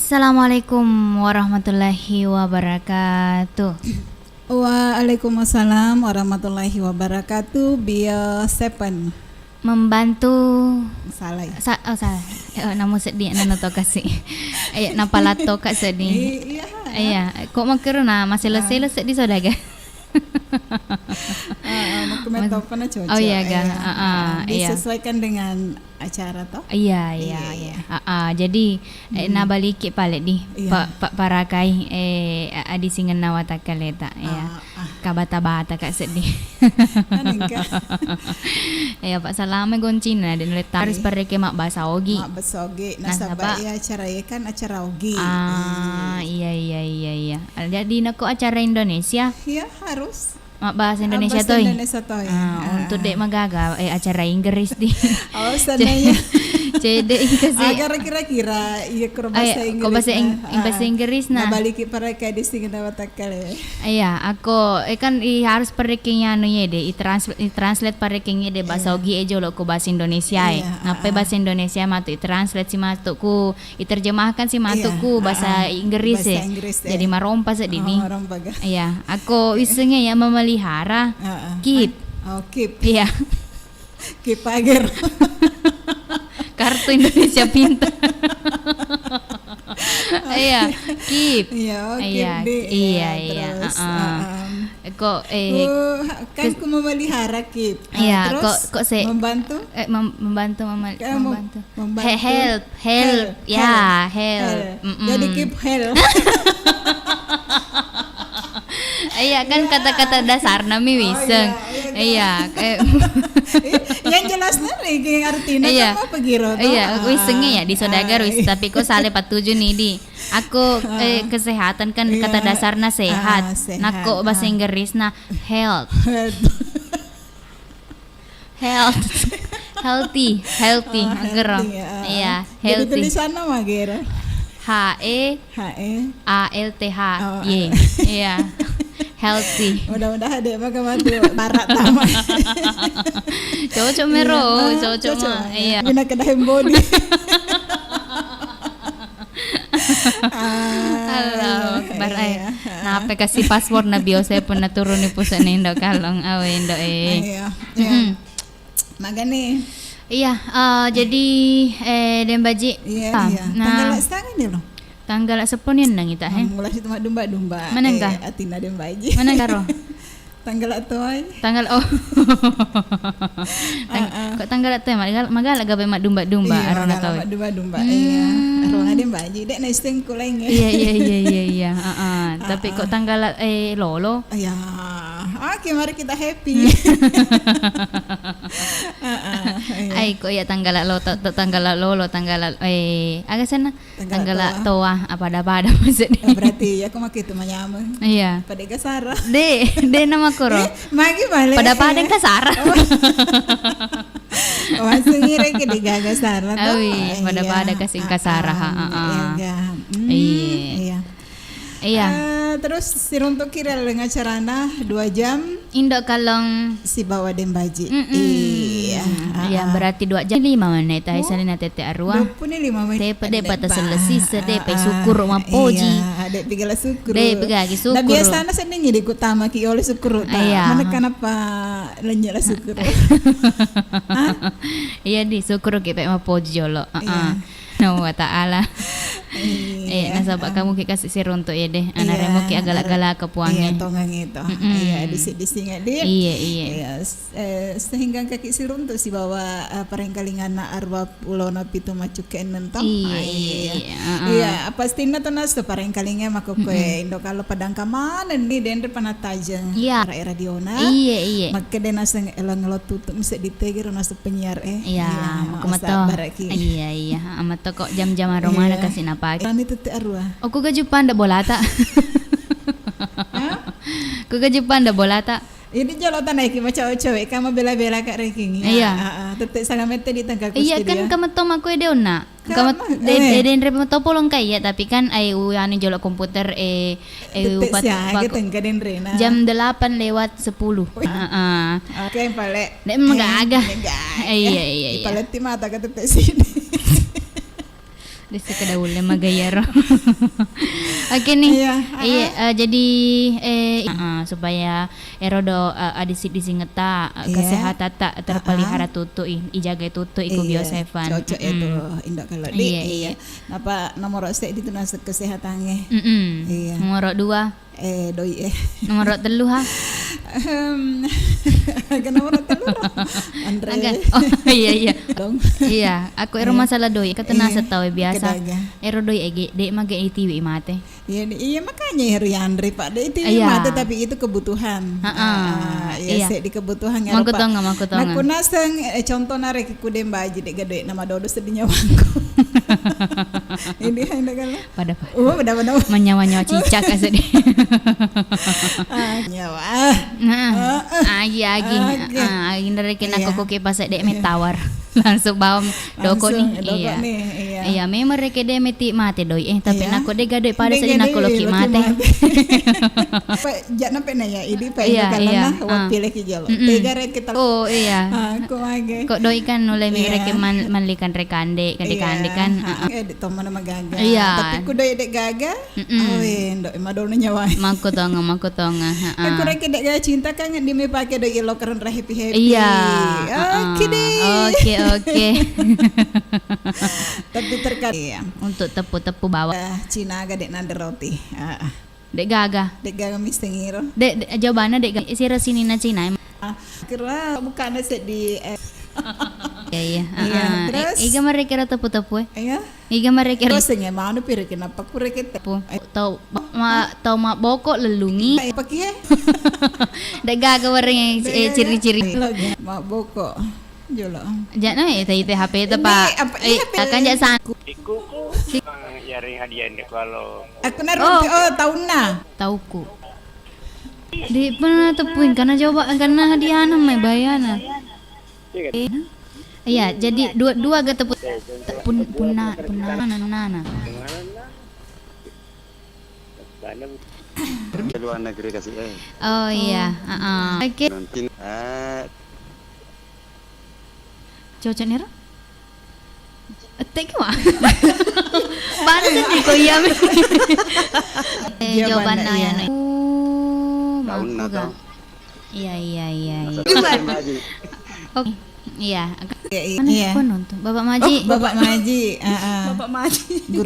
Assalamualaikum warahmatullahi wabarakatuh. Waalaikumsalam warahmatullahi wabarakatuh. Bio Sepen Membantu salah. salah. Namu sedih nana to kasih. Napalato kak sedih. Iya, kok makero na maselo-selo sedih sodaga. Komentar apa na cocok. Oh iya ga. Disesuaikan dengan acara toh. Iya. Jadi nabaliki palet di parakai adi singan nawatakaleta ya. Kabata-bata kak sedih. Ya Pak Salame goncina dan letak harus pereke mak basaogi. Mak basaogi. Nasabah ya acara ya kan acara ogi. Iya. Jadi nako acara Indonesia. Iya harus. Mak bahasa Indonesia toy. Untuk dek magaga acara Inggris di. Oh sananya. Jadi kasi. Agar kira-kira iya kur bahasa Inggris. Bahasa Inggris na. Nabaliki para ka di sing nawatakal. Iya, aku kan harus perekingnya anu ye de, i-translate perekingnya de bahasa ogi jolo ko bahasa Indonesia Ngapai bahasa Indonesia matu i-translate si matuku, iterjemahkan si matuku bahasa Inggris Jadi marompa sedini. Iya, aku wisengnya ya memelihara keep. Oh, keep. Iya. Keep agar. Kartu Indonesia Pintar. Iya, keep. Iya. Kok kan ku memelihara keep. Iya, terus kok membantu? Membantu. Help. Ya, help. Jadi keep help. Iya kan kata-kata dasar nami wiseng. Iya. Yang jelasnya yang artinya apa pegiro? Iya, wisengnya ya di sodagar wis tapi kok sale 47 nih di. Aku kesehatan kan kata dasarnya sehat. Nah kok bahasa Inggris nah health. Healthy. Gerong. Iya, healthy. Jadi tulisannya mah gero. HEALTH. Iya. Healthy. Mudah-mudahan deh maka mati barat tamat. Cocok mero, cocok. Iya. Bina kedahem body. Halo, barai. Nah, apa kasih paspor na bio saya pernah turun di pusat Indo kalong awe Indo Iya. Magani. Iya, jadi Dembaji. Iya. Tanggal setengah ini loh. Tanggal 10 nang ita mulai situ mak domba. Mana enggak? Atina Dembaji. Mana karo? Tanggal atoy. Kok tanggal atoy magala gabe mak domba arona toy. Mak domba. Iya. Arona Dembaji dek naisteng kuleng. Iya. Tapi kok tanggal lolo? Iya. Oke, mari kita happy. Ay kok ya tanggal lolo agak sana tanggal toa apa pada maksudnya. Berarti aku make itu menyama. Iya. Pada kasara. De nama koro. Magi balik. Pada kasara. Masih ngira ke di kasara tuh. Pada kasih kasara. Iya. Terus siruntuk kira dengan carana 2 jam Indo kalong si bawa Dembaji. Iya, berarti 2 jam 5 menit. Ai salina tete arua. 25 menit. Tepe pata selesi sedepe syukur mapoji. Iya, dek pigala syukur. Dek pigagi syukur. Nah biasanya seneng di kutama ki oleh syukur ta. Mana kenapa lenyala syukur. Iya di syukur ki pe mapoji jolo. No wa ta'ala. Nasabak kamu ki kasih siruntuk ya deh. Anak remo ki agak-agak kepuangnya. Iya, tongang itu. Iya, dising dia. Iya. Sehingga kaki siruntuk si bawa parengkalingan na arwah ulona pitu macuken nentong. Iya, pastinya tuh nas parengkalingnya mako kue Indo kalau padang kamanan nih dender panataja. Iya. Era diona. Iya. Maka den nas elang ngelot tutup bisa ditegir nas penyiar Iya, mato. Iya. Amat kok jam-jam aromana kasih napagi. Rani tete arwah. Aku ke Jepang ndak bolata. Aku ke Jepang ndak bolata. Ini jolotan naik macam cewek kamu bela-bela kak ranking. Iya. Tetep sangat di tangga kusti. Iya kan kamu tom aku deona. Kamu den rep to polong kaya tapi kan ai anu jolok komputer upat jam 8 lewat 10. Oke pale. Nek enggak agak. Iya. Pale ti mata ka tetep sini. Desi kedaulnya magayaro. Oke nih. Iya, jadi supaya erodo adisik disingeta kesehatan tak terpelihara tutu ijaga tutu iku biosevan. Cocok itu indak kalau di. Iya. Napa nomor sek di tunas kesehatannya. Iya. Nomor 2 doi nomor 3 ha. Nomor 3 Andre. Oh iya. Dong. Iya, aku ero masalah doi katena setawe biasa. Ero doi ege dek mage ITW mate. Iya makanya Heri Andre Pak dek ITW mate tapi itu kebutuhan. Iya sek di kebutuhan ya Pak. Makutonga. Aku naseng contoh narek ku dem baji dek gede nama dodo sedihnya wangku. Ini hendak kan. Pada. Pada. Menyawa-nyawa cicak asli. Nyawa. Agi dari kena koko ke pas dek metawar. Langsung bawa doko nih. Iya, memang reke de meti mate doi tapi nako de gade pada saja nako loki mate. Jak nampe na ya ini pa kalana wa pilih ki jalo. Tega rek kita. Oh iya. Ko mage. Kok doi kan nulai mi reke manlikan rekande kan. Di tomo na magaga. Tapi ku doi dek gaga. Ndok madol nyawa. Mako tonga. Aku reke dek gaga cinta kan di me pake doi lo keren ra happy. Iya. Oke. Tapi untuk tepu bawa. Cina aga dek nanda roti. Dek gaga mistengiro. Dek jawabannya dek gaga. Isi resini na Cina. Kira bukan set di. Iya. Terus. Iga mereka tepu Iya. Iga mereka. Terus nya mau pire kenapa ku reke tepu. Tau ma bokok lelungi. Pakai. Dek gaga wareng ciri-ciri. Ma bokok. Jolo. Jangan itu HP itu Pak. Akan jasan. Iku yaring hadiah kalau. Aku naruh tahunna. Tauku. Di pernah tepuin karena karena hadiah namanya bayana. Iya, jadi dua agak tepun nana. Luar negeri kasih. Oh iya, Oke. Cocok nih, Tek mah. Panas sih kau iya. Jawaban nanya. Tahun atau? Iya. Oke. Iya. Iya. Bapak Maji. Bapak Maji.